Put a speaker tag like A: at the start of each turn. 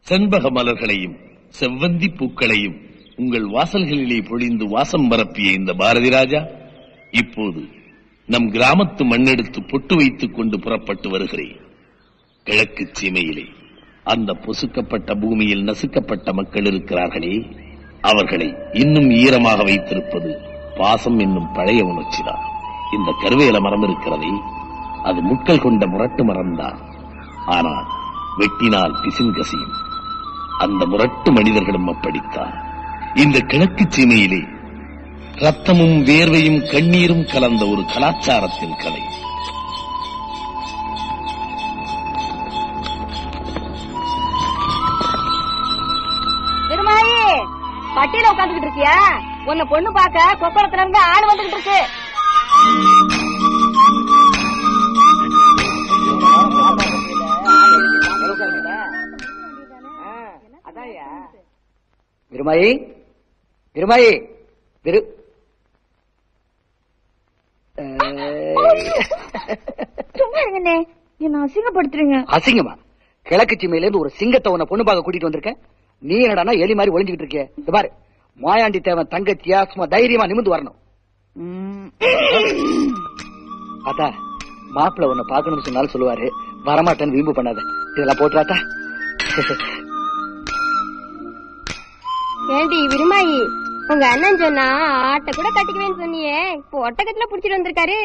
A: செண்பக மலர்களையும் செவ்வந்தி பூக்களையும் உங்கள் வாசல்களிலே பொழிந்து வாசம் பரப்பிய இந்த பாரதி ராஜா இப்போது நம் கிராமத்து மண்ணெடுத்து பொட்டு வைத்துக் கொண்டு புறப்பட்டு வருகிறேன். கிழக்கு சீமையிலே அந்த பொசுக்கப்பட்ட பூமியில் நசுக்கப்பட்ட மக்கள் இருக்கிறார்களே, அவர்களை இன்னும் ஈரமாக வைத்திருப்பது பாசம் என்னும் பழைய உணர்ச்சிதான். இந்த கருவேல மரம் இருக்கிறதே, அது முட்கள் கொண்ட முரட்டு மரம்தான். ஆனால் வெட்டினால் பிசின்கசியும். அந்த முரட்டு மனிதர்களும் அப்படித்தான். இந்த கிழக்கு சீமையிலே ரத்தமும் வேர்வையும் கண்ணீரும் கலந்த ஒரு கலாச்சாரத்தின் கலை.
B: திருமாயி, பட்டியல உட்காந்துக்கிட்டு இருக்கியா? உன்னை பொண்ணு பாக்க கொப்பளத்துல இருந்து ஆள் வந்துகிட்டு இருக்கு.
C: திருமாயி, திருமாயி, திரு
B: என்ன அசிங்கப்படுத்துறீங்க?
C: அசிங்கமா? கிழக்கு சீமையில இருந்து ஒரு சிங்கத்தை உன்னை பொண்ணு பார்க்க கூட்டிட்டு வந்திருக்கேன். நீ என்னடா எலி மாதிரி ஒளிஞ்சுக்கிட்டு இருக்கிய? இது பாரு, மாயாண்டி தேவன் தங்கச்சியா சும்மா தைரியமா நிமிந்து வரணும். அத்தா, மாப்பிள்ள உன்னை பாக்கணும்னு சொன்னாலும் சொல்லுவாரு, வரமாட்டேன்னு வீம்பு பண்ணாத. இதெல்லாம் போட்டுறாத்தா.
B: ஏண்டி விருமாயி, உங்க அண்ணன் சொன்னா ஆட்டை கூட கட்டிக்குவேன்னு சொன்னியே, இப்போ ஒட்டகத்துல புடிச்சிட்டு வந்திருக்காரு.